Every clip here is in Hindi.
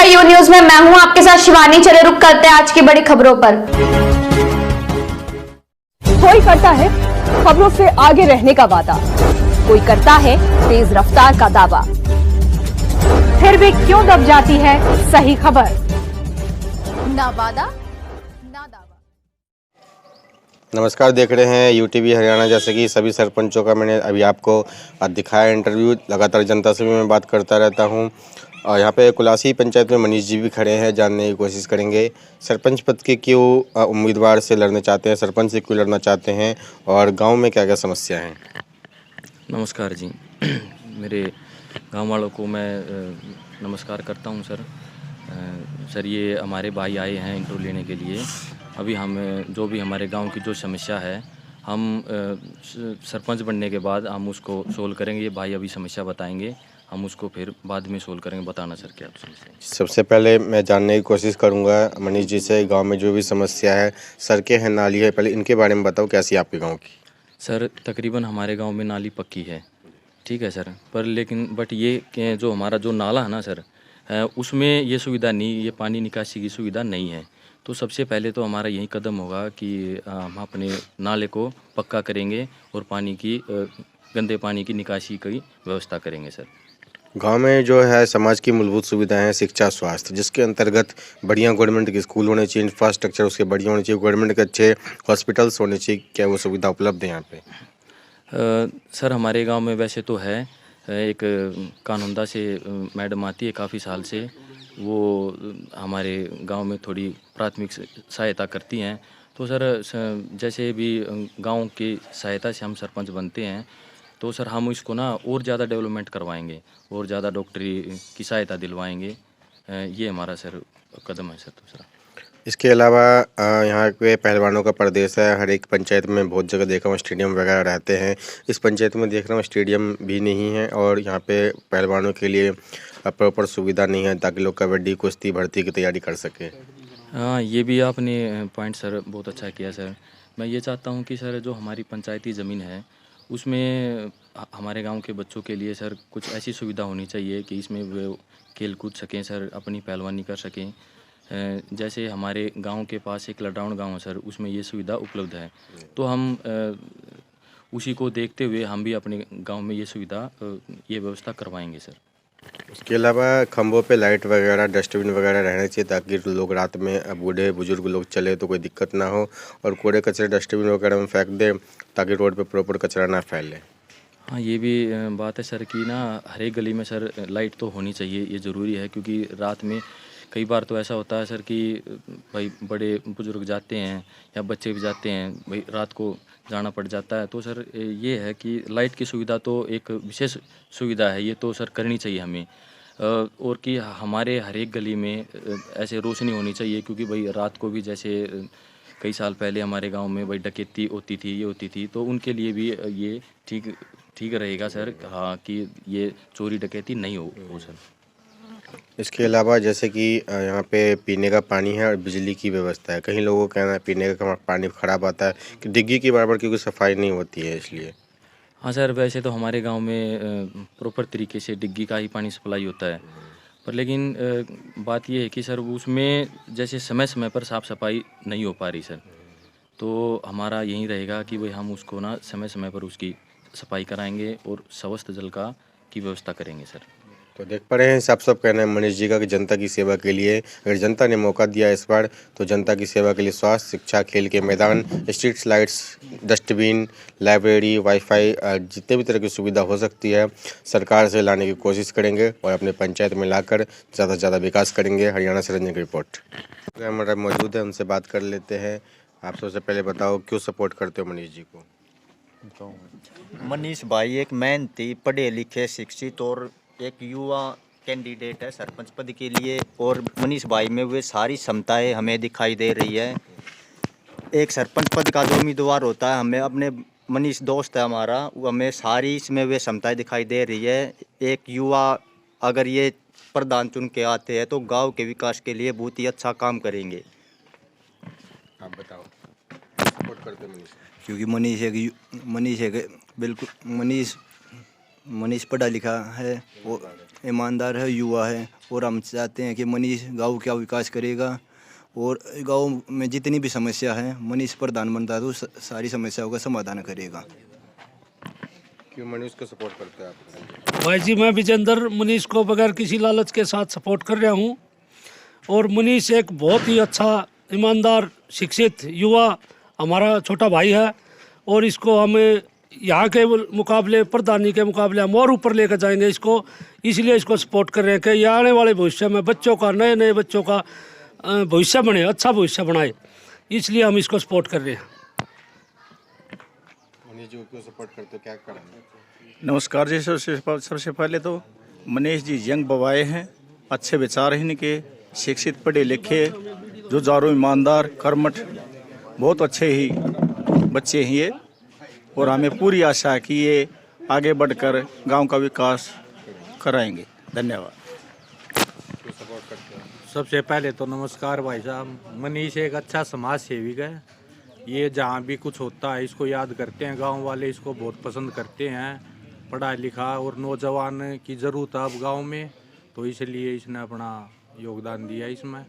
नमस्कार, यू न्यूज में मैं हूं आपके साथ शिवानी। चले रुक करते हैं आज की बड़ी खबरों पर। कोई करता है खबरों से आगे रहने का वादा, कोई करता है तेज रफ्तार का दावा, फिर भी क्यों दब जाती है सही खबर? ना वादा ना दावा। नमस्कार, देख रहे हैं यूटीवी हरियाणा। जैसे कि सभी सरपंचों का मैंने अभी आपको दिखाया इंटरव्यू। लगातार जनता से भी मैं बात करता रहता हूं और यहाँ पे कुलासी पंचायत में मनीष जी भी खड़े हैं। जानने की कोशिश करेंगे सरपंच पद के क्यों उम्मीदवार से लड़ना चाहते हैं, सरपंच से क्यों लड़ना चाहते हैं और गांव में क्या क्या समस्या हैं। नमस्कार जी। मेरे गांव वालों को मैं नमस्कार करता हूं सर। सर, ये हमारे भाई आए हैं इंटरव्यू लेने के लिए। अभी हम जो भी हमारे गांव की जो समस्या है, हम सरपंच बनने के बाद हम उसको सोल्व करेंगे। ये भाई अभी समस्या बताएंगे, हम उसको फिर बाद में सोल्व करेंगे। बताना सर क्या समस्या है। सबसे पहले मैं जानने की कोशिश करूँगा मनीष जी से, गाँव में जो भी समस्या है, सड़कें हैं, नाली है, पहले इनके बारे में बताओ कैसी है आपके गाँव की। सर, तकरीबन हमारे गांव में नाली पक्की है, ठीक है सर, पर लेकिन ये कि जो हमारा जो नाला है ना सर, उसमें ये सुविधा नहीं, ये पानी निकासी की सुविधा नहीं है। तो सबसे पहले तो हमारा यही कदम होगा कि हम अपने नाले को पक्का करेंगे और पानी की गंदे पानी की निकासी की व्यवस्था करेंगे सर। गांव में जो है समाज की मूलभूत सुविधाएं हैं, शिक्षा, स्वास्थ्य, जिसके अंतर्गत बढ़िया गवर्नमेंट के स्कूल होने चाहिए, इंफ्रास्ट्रक्चर उसके बढ़िया होने चाहिए, गवर्नमेंट के अच्छे हॉस्पिटल्स होने चाहिए। क्या वो सुविधा उपलब्ध है यहाँ पे? सर, हमारे गांव में वैसे तो है। एक कानूनदा से मैडम आती है काफ़ी साल से, वो हमारे गांव में थोड़ी प्राथमिक सहायता करती हैं। तो सर, जैसे भी गांव की सहायता से हम सरपंच बनते हैं, तो सर हम इसको ना और ज़्यादा डेवलपमेंट करवाएंगे और ज़्यादा डॉक्टरी की सहायता दिलवाएंगे। ये हमारा सर कदम है सर दूसरा। इसके अलावा यहाँ पे पहलवानों का प्रदेश है। हर एक पंचायत में बहुत जगह देखा हूँ स्टेडियम वगैरह रहते हैं। इस पंचायत में देख रहा हूँ स्टेडियम भी नहीं है और यहाँ पे पहलवानों के लिए प्रॉपर सुविधा नहीं है ताकि लोग कबड्डी, कुश्ती, भर्ती की तैयारी कर सकें। हाँ, ये भी आपने पॉइंट सर बहुत अच्छा किया सर। मैं ये चाहता हूँ कि सर जो हमारी पंचायती ज़मीन है, उसमें हमारे गांव के बच्चों के लिए सर कुछ ऐसी सुविधा होनी चाहिए कि इसमें वो खेल कूद सकें सर, अपनी पहलवानी कर सकें। जैसे हमारे गांव के पास एक लडाउन गांव है सर, उसमें ये सुविधा उपलब्ध है। तो हम उसी को देखते हुए हम भी अपने गांव में ये सुविधा ये व्यवस्था करवाएंगे सर। उसके अलावा खंभों पे लाइट वगैरह, डस्टबिन वगैरह रहने चाहिए ताकि लोग रात में, बूढ़े बुजुर्ग लोग चले तो कोई दिक्कत ना हो और कूड़े कचरे डस्टबिन वगैरह में फेंक दे ताकि रोड पे प्रॉपर कचरा ना फैले। हाँ, ये भी बात है सर कि ना हर एक गली में सर लाइट तो होनी चाहिए, ये ज़रूरी है। क्योंकि रात में कई बार तो ऐसा होता है सर कि भाई बड़े बुजुर्ग जाते हैं या बच्चे भी जाते हैं, भाई रात को जाना पड़ जाता है। तो सर ये है कि लाइट की सुविधा तो एक विशेष सुविधा है, ये तो सर करनी चाहिए हमें। और कि हमारे हर एक गली में ऐसे रोशनी होनी चाहिए। क्योंकि भाई रात को भी जैसे कई साल पहले हमारे गांव में भाई डकैती होती थी, ये होती थी, तो उनके लिए भी ये ठीक ठीक रहेगा सर। हाँ, कि ये चोरी डकैती नहीं हो सर। इसके अलावा जैसे कि यहाँ पे पीने का पानी है और बिजली की व्यवस्था है। कहीं लोगों का कहना है पीने का पानी खराब आता है कि डिग्गी की बराबर, क्योंकि सफाई नहीं होती है इसलिए। हाँ सर, वैसे तो हमारे गांव में प्रॉपर तरीके से डिग्गी का ही पानी सप्लाई होता है। पर लेकिन बात ये है कि सर उसमें जैसे समय समय पर साफ़ सफाई नहीं हो पा रही सर। तो हमारा यही रहेगा कि भाई हम उसको ना समय समय पर उसकी सफाई कराएंगे और स्वस्थ जल का की व्यवस्था करेंगे सर। तो देख पा रहे हैं, सब कहना है मनीष जी का कि जनता की सेवा के लिए, अगर जनता ने मौका दिया इस बार, तो जनता की सेवा के लिए स्वास्थ्य, शिक्षा, खेल के मैदान, street lights, dustbin, library, wifi, जितने भी तरह की सुविधा हो सकती है सरकार से लाने की कोशिश करेंगे और अपने पंचायत में लाकर ज़्यादा से ज़्यादा विकास करेंगे। हरियाणा से रंजन की रिपोर्ट। हमारा मौजूद है, उनसे बात कर लेते हैं। आप सबसे पहले बताओ क्यों सपोर्ट करते हो मनीष जी को? मनीष भाई एक मेहनती, पढ़े लिखे, शिक्षित और एक युवा कैंडिडेट है सरपंच पद के लिए। और मनीष भाई में वे सारी क्षमताएं हमें दिखाई दे रही है। एक सरपंच पद का जो उम्मीदवार होता है, हमें अपने मनीष दोस्त है हमारा, वो हमें सारी इसमें वे क्षमताएं दिखाई दे रही है। एक युवा अगर ये प्रधान चुन के आते हैं तो गांव के विकास के लिए बहुत ही अच्छा काम करेंगे। आप बताओ सपोर्ट करते मनीष? क्योंकि मनीष एक बिल्कुल मनीष पढ़ा लिखा है ईमानदार है, युवा है और हम चाहते हैं कि मनीष गांव का विकास करेगा और गांव में जितनी भी समस्या है मनीष प्रधान बनता है तो सारी समस्याओं का समाधान करेगा। क्यों मनीष को सपोर्ट करते हैं आप? भाई जी, मैं विजेंद्र मनीष को बगैर किसी लालच के साथ सपोर्ट कर रहा हूँ और मनीष एक बहुत ही अच्छा, ईमानदार, शिक्षित युवा हमारा छोटा भाई है और इसको हम यहाँ के मुकाबले, प्रधानी के मुकाबले हम और ऊपर लेकर जाएंगे इसको। इसलिए इसको सपोर्ट कर रहे हैं कि ये आने वाले भविष्य में बच्चों का, नए नए बच्चों का भविष्य बने, अच्छा भविष्य बनाए, इसलिए हम इसको सपोर्ट कर रहे हैं। मनीष जी को सपोर्ट करते हो, क्या करेंगे? नमस्कार जी। सबसे पहले तो मनीष जी यंग बवाए हैं, अच्छे विचार हैं इनके, शिक्षित पढ़े लिखे, जुझारू, ईमानदार, कर्मठ, बहुत अच्छे ही बच्चे हैं ये और हमें पूरी आशा है कि ये आगे बढ़कर गांव का विकास कराएंगे। धन्यवाद। सबसे पहले तो नमस्कार भाई साहब। मनीष एक अच्छा समाज सेविक है। ये जहाँ भी कुछ होता है इसको याद करते हैं, गांव वाले इसको बहुत पसंद करते हैं। पढ़ा लिखा और नौजवान की ज़रूरत है अब गांव में, तो इसलिए इसने अपना योगदान दिया इसमें।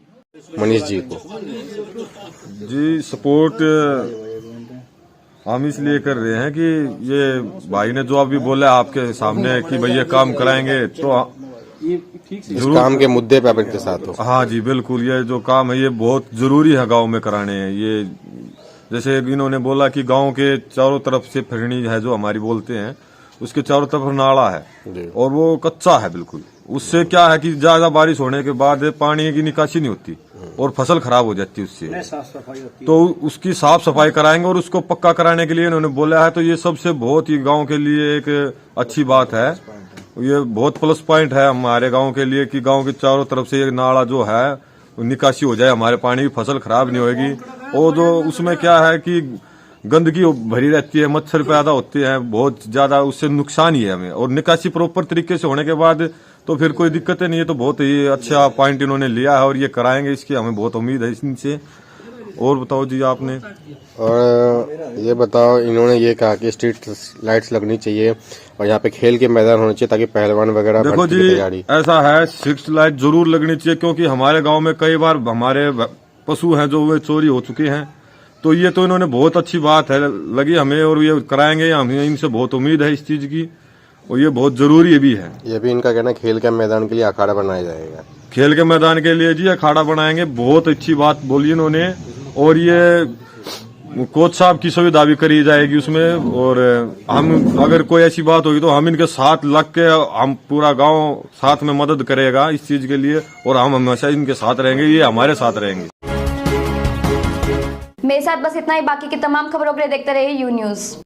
मनीष जी को जी सपोर्ट हम इसलिए कर रहे हैं कि ये भाई ने जो अभी बोला आपके सामने कि भैया काम कराएंगे, तो इस काम के मुद्दे पे आप इनके साथ हो। हाँ जी बिल्कुल, ये जो काम है ये बहुत जरूरी है गांव में कराने हैं। ये जैसे इन्होंने बोला कि गांव के चारों तरफ से फिरनी है जो हमारी बोलते हैं, उसके चारों तरफ नाला है और वो कच्चा है बिल्कुल। उससे क्या है कि ज्यादा बारिश होने के बाद पानी की निकासी नहीं होती और फसल खराब हो जाती है उससे। तो उसकी साफ सफाई कराएंगे और उसको पक्का कराने के लिए इन्होंने बोला है। तो ये सबसे बहुत ही गांव के लिए एक अच्छी बात है, ये बहुत प्लस पॉइंट है हमारे गांव के लिए कि गांव के चारों तरफ से ये नाला जो है निकासी हो जाए, हमारे पानी की फसल खराब नहीं होगी। और जो उसमें क्या है कि गंदगी भरी रहती है, मच्छर पैदा होते हैं बहुत ज्यादा, उससे नुकसान ही है हमें। और निकासी प्रॉपर तरीके से होने के बाद तो फिर कोई दिक्कतें नहीं है। तो बहुत ही अच्छा पॉइंट इन्होंने लिया है और ये कराएंगे, इसकी हमें बहुत उम्मीद है इनसे। और बताओ जी आपने। और ये बताओ, इन्होंने ये कहा कि स्ट्रीट लाइट्स लगनी चाहिए और यहाँ पे खेल के मैदान होने चाहिए ताकि पहलवान वगैरह देखो जी ऐसा है, स्ट्रीट लाइट जरूर लगनी चाहिए क्योंकि हमारे गांव में कई बार हमारे पशु हैं जो वे चोरी हो चुके हैं। तो ये तो इन्होंने बहुत अच्छी बात है लगी हमें और ये कराएंगे, हमें इनसे बहुत उम्मीद है इस चीज की और ये बहुत जरूरी भी है। ये भी इनका कहना है खेल के मैदान के लिए अखाड़ा बनाया जाएगा। खेल के मैदान के लिए जी अखाड़ा बनाएंगे, बहुत अच्छी बात बोली इन्होंने। और ये कोच साहब की सुविधा भी करी जाएगी उसमें। और हम अगर कोई ऐसी बात होगी तो हम इनके साथ लग के हम पूरा गांव साथ में मदद करेगा इस चीज के लिए और हम हमेशा इनके साथ रहेंगे, ये हमारे साथ रहेंगे। मेरे साथ बस इतना ही। बाकी की तमाम खबरों के लिए देखते रहिए यू न्यूज़।